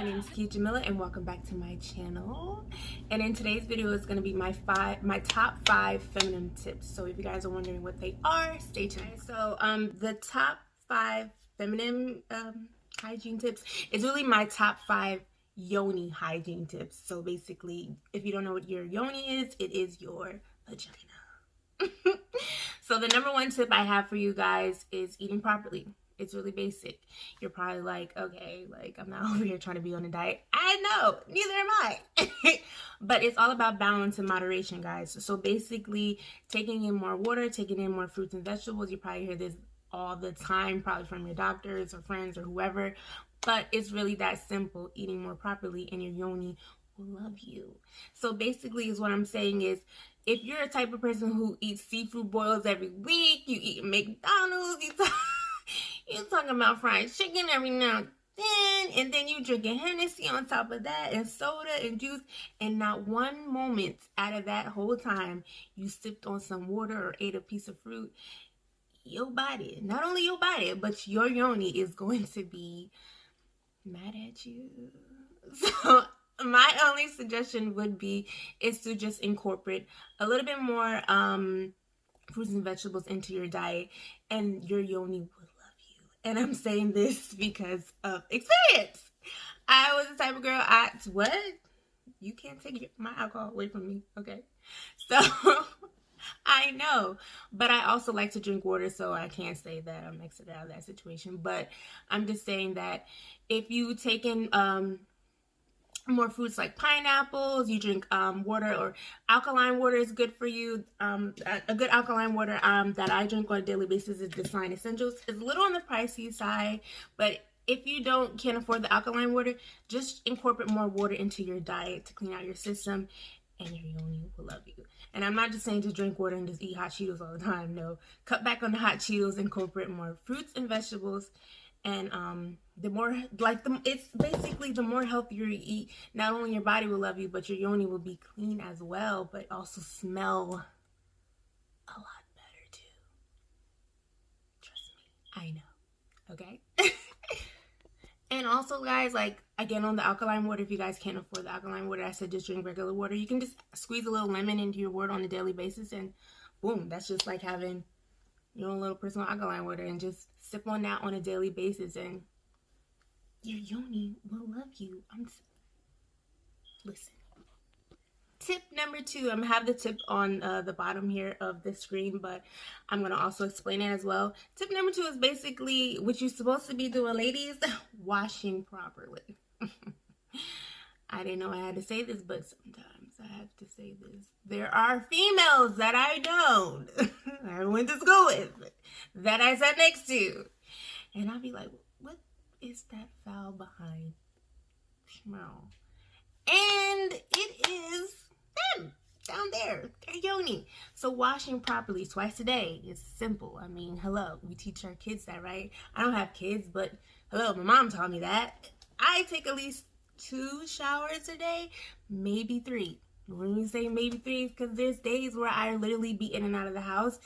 my name is Jamila and welcome back to my channel. And in today's video is going to be my top 5 feminine tips. So if you guys are wondering what they are, stay tuned. So the top 5 feminine hygiene tips is really my top 5 Yoni hygiene tips. So basically, if you don't know what your Yoni is, it is your vagina. So the number 1 tip I have for you guys is eating properly. It's really basic. You're probably like, okay, like I'm not over here trying to be on a diet. I know, neither am I. But it's all about balance and moderation, guys. So basically, taking in more water, taking in more fruits and vegetables. You probably hear this all the time, probably from your doctors or friends or whoever. But it's really that simple. Eating more properly and your Yoni will love you. So basically is what I'm saying is, if you're a type of person who eats seafood boils every week, you eat McDonald's, you're talking about fried chicken every now and then you drinking Hennessy on top of that, and soda and juice, and not one moment out of that whole time you sipped on some water or ate a piece of fruit, your body, not only your body, but your Yoni is going to be mad at you. So my only suggestion would be is to just incorporate a little bit more fruits and vegetables into your diet, and your Yoni will love you. And I'm saying this because of experience. I was the type of girl, what? You can't take my alcohol away from me, okay? So I know, but I also like to drink water, so I can't say that I'm exited out of that situation. But I'm just saying that if you take in more fruits like pineapples, you drink water, or alkaline water is good for you. A good alkaline water that I drink on a daily basis is Douching Essentials. It's a little on the pricey side, but if you can't afford the alkaline water, just incorporate more water into your diet to clean out your system, and your Yoni will love you. And I'm not just saying just drink water and just eat hot Cheetos all the time. No, cut back on the hot Cheetos, incorporate more fruits and vegetables. And it's basically the more healthier you eat, not only your body will love you, but your Yoni will be clean as well, but also smell a lot better too. Trust me, I know. Okay. And also, guys, like, again, on the alkaline water, if you guys can't afford the alkaline water, I said just drink regular water. You can just squeeze a little lemon into your water on a daily basis, and boom, that's just like having your own little personal alkaline water, and just sip on that on a daily basis, and your Yoni will love you. Listen. Tip number 2, I'm gonna have the tip on the bottom here of the screen, but I'm gonna also explain it as well. Tip number 2 is basically what you're supposed to be doing, ladies: washing properly. I didn't know I had to say this, but sometimes I have to say this. There are females that I don't, I went to school with, that I sat next to, and I'll be like, what is that foul behind smell? And it is them down there, their Yoni. So washing properly twice a day is simple. I mean, hello, we teach our kids that, right? I don't have kids, but hello, my mom taught me that. I take at least 2 showers a day, maybe 3. When we say maybe 3, because there's days where I literally be in and out of the house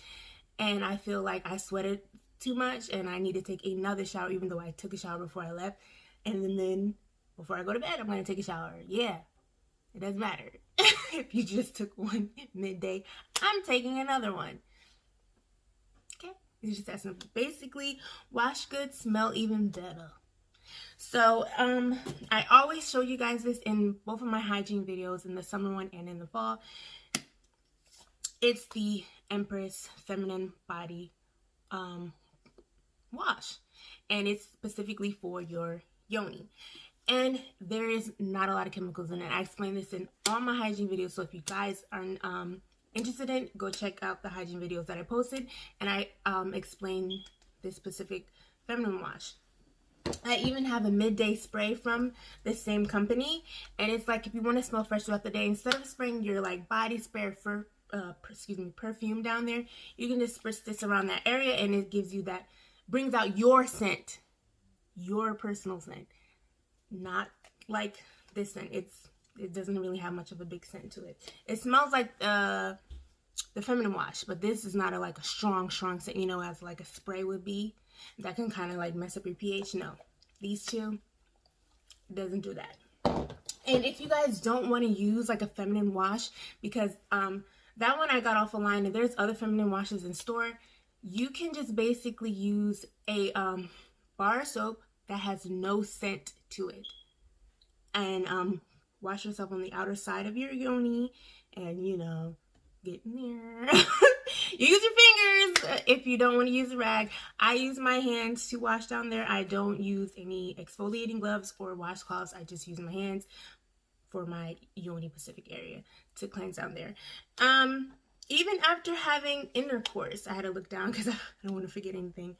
and I feel like I sweated too much and I need to take another shower, even though I took a shower before I left. And then before I go to bed, I'm going to take a shower. Yeah, it doesn't matter. If you just took one midday, I'm taking another one. Okay, it's just that simple. Basically, wash good, smell even better. So I always show you guys this in both of my hygiene videos, in the summer one and in the fall. It's the Empress Feminine Body Wash, and it's specifically for your Yoni. And there is not a lot of chemicals in it. I explain this in all my hygiene videos, so if you guys are interested in, go check out the hygiene videos that I posted, and I explain this specific feminine wash. I even have a midday spray from the same company, and it's like, if you want to smell fresh throughout the day, instead of spraying your like body spray for perfume down there, you can just spritz this around that area, and it gives you that, brings out your scent, your personal scent, not like this scent. It doesn't really have much of a big scent to it. It smells like the feminine wash, but this is not like a strong scent, you know, as like a spray would be. That can kind of like mess up your pH. No, these two, It doesn't do that. And if you guys don't want to use like a feminine wash, because that one I got off a line, and there's other feminine washes in store, you can just basically use a bar soap that has no scent to it, and wash yourself on the outer side of your yoni, and you know, get in there. Use your fingers if you don't want to use a rag. I use my hands to wash down there. I don't use any exfoliating gloves or washcloths. I just use my hands for my yoni Pacific area to cleanse down there. Even after having intercourse, I had to look down because I don't want to forget anything.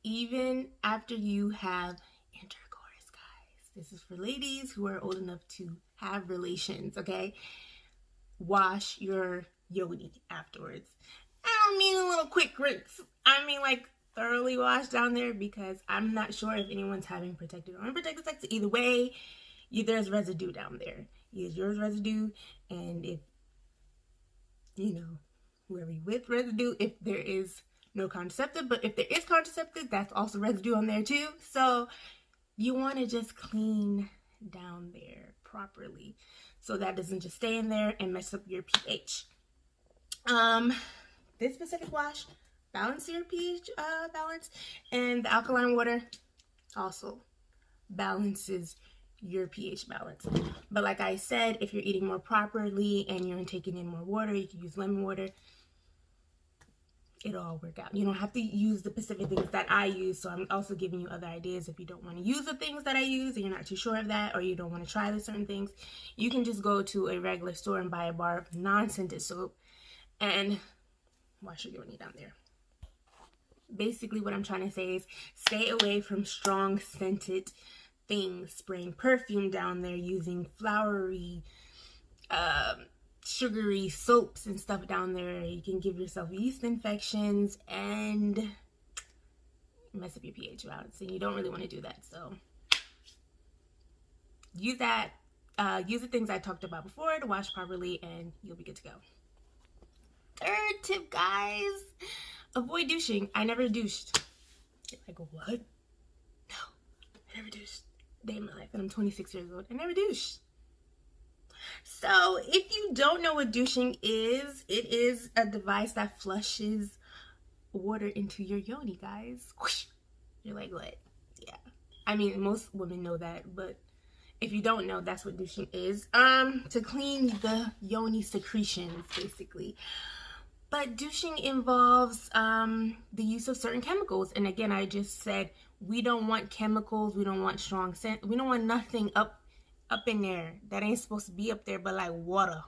Even after you have intercourse, guys, this is for ladies who are old enough to have relations, okay? Wash your yoni afterwards. I don't mean a little quick rinse. I mean like thoroughly wash down there, because I'm not sure if anyone's having protected or unprotected sex. Either way, there's residue down there. Use yours residue, and if, you know, whoever you with residue, if there is no contraceptive, but if there is contraceptive, that's also residue on there too. So you want to just clean down there properly so that doesn't just stay in there and mess up your pH. This specific wash balances your pH balance, and the alkaline water also balances your pH balance. But like I said, if you're eating more properly and you're taking in more water, you can use lemon water. It'll all work out. You don't have to use the specific things that I use. So I'm also giving you other ideas. If you don't want to use the things that I use and you're not too sure of that, or you don't want to try the certain things, you can just go to a regular store and buy a bar of non-scented soap and wash your yoni down there. Basically what I'm trying to say is stay away from strong scented things, spraying perfume down there, using flowery, sugary soaps and stuff down there. You can give yourself yeast infections and mess up your pH balance, and you don't really want to do that. So use that, use the things I talked about before to wash properly, and you'll be good to go. Third tip, guys, avoid douching. I never douched. Like, what? No, I never douched a day in my life, and I'm 26 years old. I never douched. So if you don't know what douching is, it is a device that flushes water into your yoni, guys. You're like, what? Yeah. I mean, most women know that, but if you don't know, that's what douching is. To clean the yoni secretions, basically. But douching involves the use of certain chemicals. And again, I just said, we don't want chemicals. We don't want strong scent. We don't want nothing up in there that ain't supposed to be up there, but like water.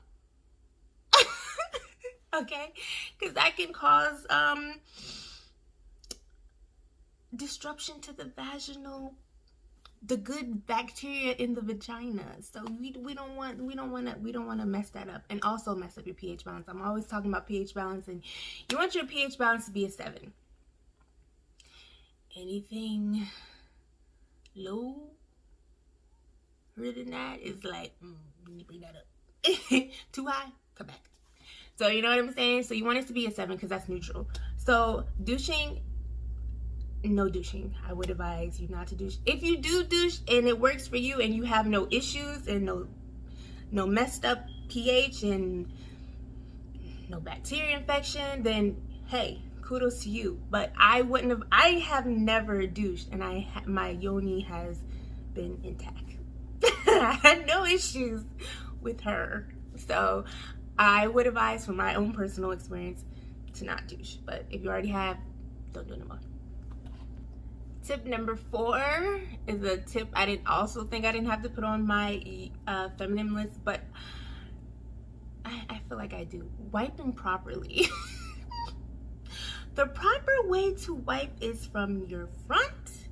Okay? Because that can cause disruption to the the good bacteria in the vagina. So we don't want to mess that up, and also mess up your pH balance. I'm always talking about pH balance, and you want your pH balance to be a 7. Anything lower than that is like, bring that up. Too high, come back. So you know what I'm saying? So you want it to be a 7 because that's neutral. So douching, no douching. I would advise you not to douche. If you do douche and it works for you and you have no issues and no messed up pH and no bacteria infection, then hey, kudos to you. But I have never douched, and my yoni has been intact. I had no issues with her. So I would advise, from my own personal experience, to not douche. But if you already have, don't do it no more. Tip number 4 is a tip I didn't have to put on my feminine list, but I feel like I do. Wiping properly. The proper way to wipe is from your front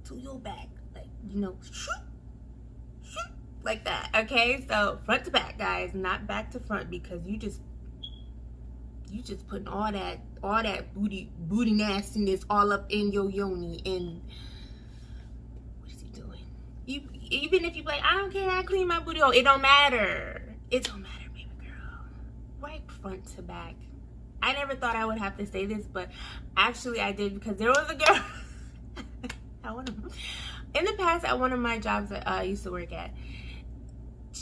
to your back. Like, you know, like that. Okay, so front to back, guys, not back to front, because you just putting all that booty nastiness all up in your yoni. And what is he doing? Even if you like, I don't care, I clean my booty hole, it don't matter. It don't matter, baby girl. Wipe front to back. I never thought I would have to say this, but actually I did, because there was a girl In the past, at one of my jobs that I used to work at,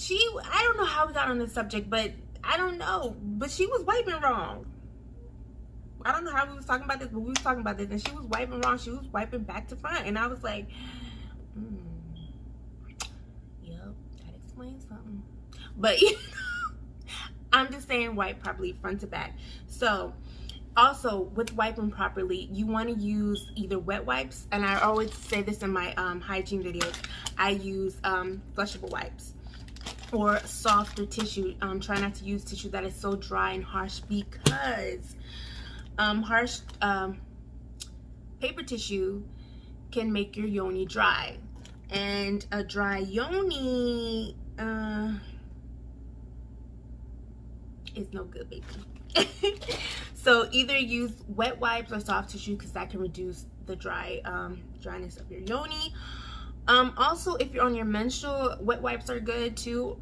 I don't know how we got on this subject, but I don't know, but she was wiping wrong. I don't know how we was talking about this, but we was talking about this, and she was wiping wrong. She was wiping back to front, and I was like, yep, that explains something. But I'm just saying wipe properly front to back. So also with wiping properly, you want to use either wet wipes, and I always say this in my hygiene videos, I use flushable wipes or softer tissue. Try not to use tissue that is so dry and harsh, because harsh paper tissue can make your yoni dry, and a dry yoni is no good, baby. So either use wet wipes or soft tissue, because that can reduce the dryness of your yoni. Also, if you're on your menstrual, wet wipes are good too,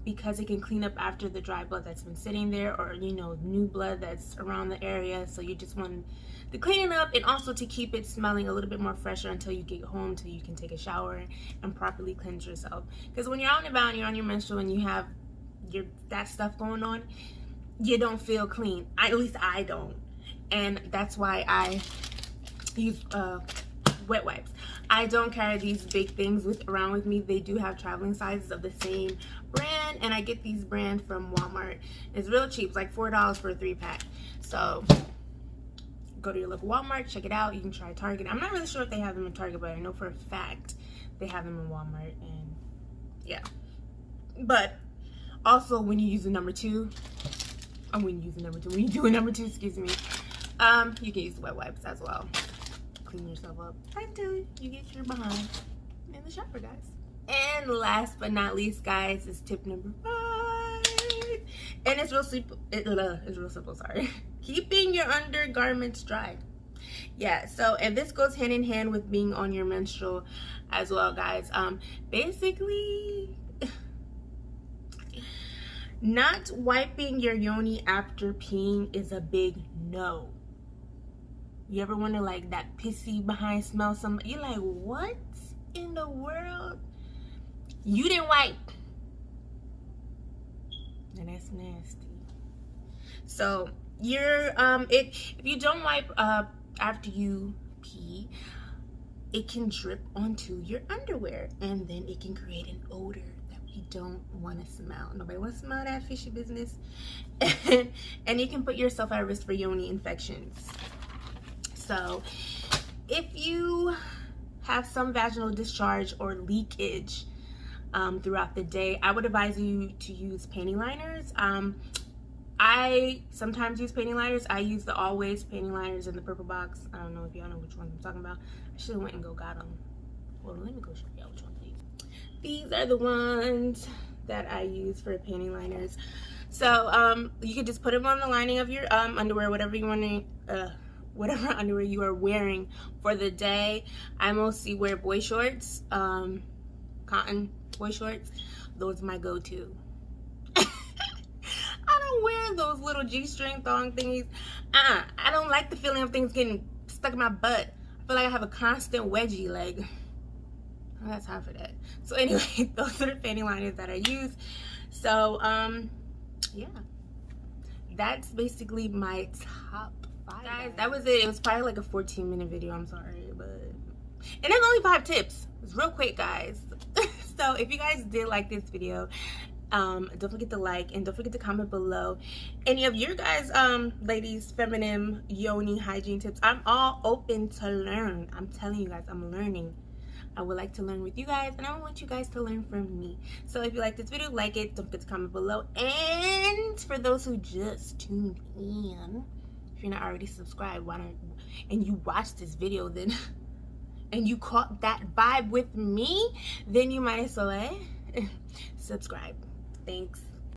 because it can clean up after the dry blood that's been sitting there, or new blood that's around the area. So you just want to clean it up, and also to keep it smelling a little bit more fresher until you get home, till you can take a shower and properly cleanse yourself. Because when you're out and about and you're on your menstrual and you have that stuff going on, you don't feel clean. At least I don't, and that's why I use wet wipes. I don't carry these big things around with me. They do have traveling sizes of the same brand, and I get these brand from Walmart. It's real cheap. It's like $4 for a 3-pack. So go to your local Walmart, check it out. You can try Target. I'm not really sure if they have them in Target, but I know for a fact they have them in Walmart. And yeah, but also when you use the number 2, when you do a number 2, excuse me, you can use wet wipes as well. Clean yourself up until you get your behind in the shower, guys. And last but not least, guys, is tip number 5, and it's real simple. It's real simple. Sorry, keeping your undergarments dry. Yeah. So, and this goes hand in hand with being on your menstrual as well, guys. Basically, not wiping your yoni after peeing is a big no. You ever wonder, like, that pissy behind smell? You're like, what in the world? You didn't wipe. And that's nasty. So if you don't wipe after you pee, it can drip onto your underwear, and then it can create an odor that we don't want to smell. Nobody wants to smell that fishy business. And you can put yourself at risk for yoni infections. So if you have some vaginal discharge or leakage throughout the day, I would advise you to use panty liners. I sometimes use panty liners. I use the Always panty liners in the purple box. I don't know if y'all know which ones I'm talking about. I should have went and got them. Well, let me go show y'all which ones these are. The ones that I use for panty liners. So you could just put them on the lining of your underwear, whatever you want to, whatever underwear you are wearing for the day. I mostly wear boy shorts, cotton boy shorts. Those are my go-to. I don't wear those little G-string thong thingies. I don't like the feeling of things getting stuck in my butt. I feel like I have a constant wedgie. Like, I don't have time for that. So anyway, those are the panty liners that I use. So yeah, that's basically my top 5, guys. That was it. It was probably like a 14-minute video. I'm sorry, but and there's only 5 tips. It's real quick, guys. So if you guys did like this video, don't forget to like, and don't forget to comment below any of your guys ladies feminine yoni hygiene tips. I'm all open to learn. I'm telling you guys, I'm learning. I would like to learn with you guys, and I want you guys to learn from me. So if you like this video, like it, don't forget to comment below. And for those who just tuned in, if you're not already subscribed, why don't, and you watched this video, then and you caught that vibe with me, then you might as well subscribe. Thanks.